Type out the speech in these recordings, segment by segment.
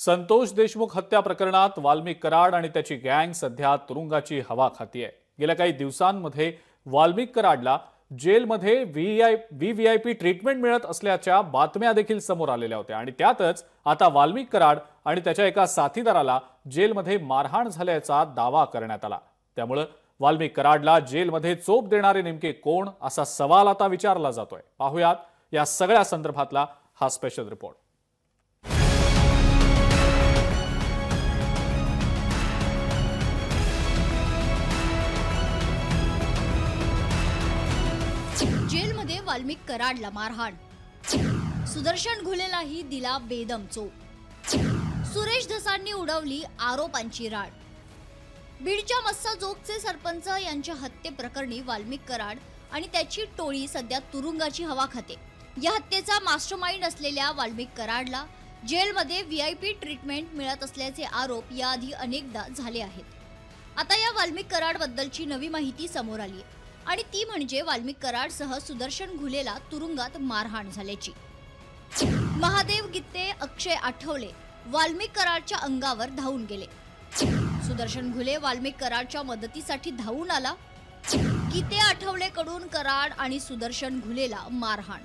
संतोष देशमुख हत्या प्रकरणात वाल्मिक कराड आणि त्याची गँग सध्या तुरुंगाची हवा खातीये। गेल्या काही दिवसांमध्ये वाल्मिक कराडला जेलमध्ये व्हीव्हीआयपी ट्रीटमेंट मिळत असल्याच्या बातम्या देखील समोर आलेल्या होत्या आणि त्यातच आता वाल्मिक कराड आणि त्याच्या एका साथीदाराला जेलमध्ये मारहाण झाल्याचा दावा करण्यात आला। त्यामुळे वाल्मिक कराडला जेलमध्ये चोप देणारे नेमके कोण असा सवाल आता विचारला जातोय। पाहूयात या सगळ्या संदर्भातला हा स्पेशल रिपोर्ट। जेलमध्ये वाल्मिक कराडला मारहाण, सुदर्शन घुलेलाही दिला बेदम चोप, सुरेश धसांनी उडवली आरोपांची राड। बीडच्या मस्साजोगचे सरपंच यांच्या हत्येप्रकरणी वाल्मिक कराड आणि त्याची टोळी सध्या तुरुंगाची हवा खाते। या हत्येचा मास्टरमाइंड असलेल्या वाल्मिक कराडला जेलमध्ये व्हीआयपी ट्रीटमेंट मिळत असल्याचे आरोप याआधी अनेकदा झाले आहेत। आता या वाल्मिक कराड बद्दलची नवी माहिती समोर आली आहे आणि ती म्हणजे वाल्मिक कराडसह सुदर्शन घुलेला तुरुंगात मारहाण झाल्याची। महादेव गित्ते, अक्षय आठवले वाल्मिक कराडच्या अंगावर धावून गेले। सुदर्शन घुले वाल्मिक कराडच्या मदतीसाठी धावून आला। गित्ते आठवलेकडून कराड आणि सुदर्शन घुलेला मारहाण।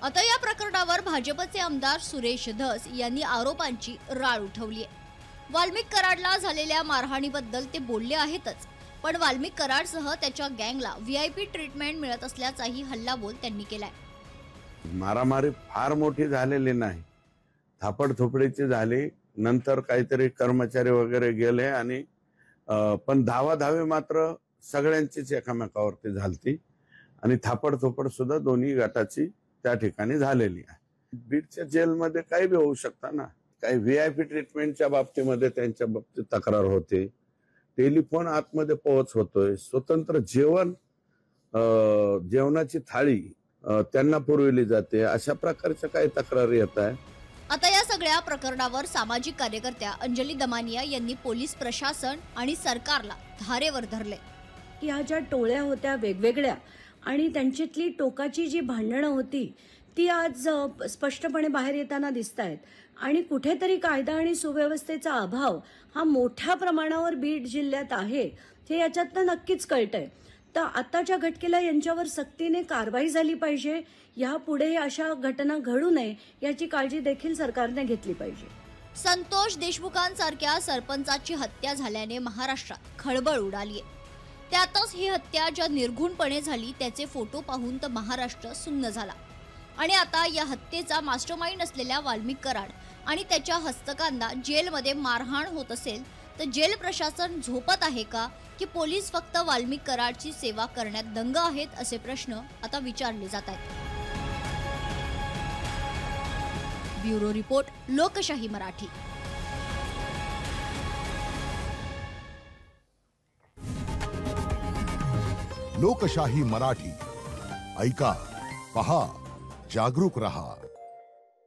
आता या प्रकरणावर भाजपचे आमदार सुरेश धस यांनी आरोपांची राळ उठवली आहे। वाल्मिक कराडला झालेल्या मारहाणीबद्दल ते बोलले आहेतच, पण वाल्मिक कराडसह त्याच्या गँगला व्हीआयपी ट्रीटमेंट मिळत असल्याचाही हल्लाबोल त्यांनी केलाय। मारामारी फार मोठी झालेली नाही, थापडथोपडीची झाली, नंतर काहीतरी कर्मचारी वगैरे गेले आणि पण धावाधावी मात्र सगळ्यांचीच एकामेकावरती झालती आणि थापडथोपड सुद्धा दोन्ही गटाची त्या ठिकाणी झालेली आहे। बीडच्या जेलमध्ये काही बी होऊ शकतं ना, काही व्हीआयपी ट्रीटमेंटच्या बाबतीमध्ये त्यांच्या बाबतीत तक्रार होते, टेलिफोन आतमध्ये पोहोच होतोय, स्वतंत्र जेवण जेवणाची थाळी त्यांना पुरवली जाते, अशा प्रकारच्या काही तक्रारी येत आहे। आता या सगळ्या प्रकरणावर सामाजिक कार्यकर्त्या अंजली दमानिया यांनी पोलीस प्रशासन आणि सरकारला धारेवर धरले। या ज्या टोळ्या होत्या वेगवेगळ्या आणि त्यांच्यातली टोकाची जी भांडणं होती ती आज स्पष्टपणे बाहेर येताना दिसत आहेत आणि कुठेतरी कायदा आणि सुव्यवस्थेचा अभाव हा मोठ्या प्रमाणावर बीड जिल्ह्यात आहे हे याच्यातनं नक्कीच कळतंय। तर आताच्या घटनेला यांच्यावर सक्तीने कारवाई झाली पाहिजे, यापुढे अशा घटना घडू नये याची काळजी देखील सरकारने घेतली पाहिजे। संतोष देशमुखांसारख्या सरपंचाची हत्या झाल्याने महाराष्ट्रात खळबळ उडाली आहे। त्यातच ही हत्या ज्या निर्घुणपणे झाली त्याचे फोटो पाहून तर महाराष्ट्र सुन्न झाला आणि आता या हत्येचा मास्टरमाइंड असलेल्या वाल्मिक कराड आणि त्याच्या हस्तकांना जेलमध्ये मारहाण होत असेल तर जेल प्रशासन झोपत आहे का की पोलीस फक्त वाल्मिक कराडची सेवा करण्यात दंग आहेत असे प्रश्न आता विचारले जात आहेत। ब्युरो रिपोर्ट, लोकशाही मराठी। लोकशाही मराठी ऐका, पहा, जागरूक रहा।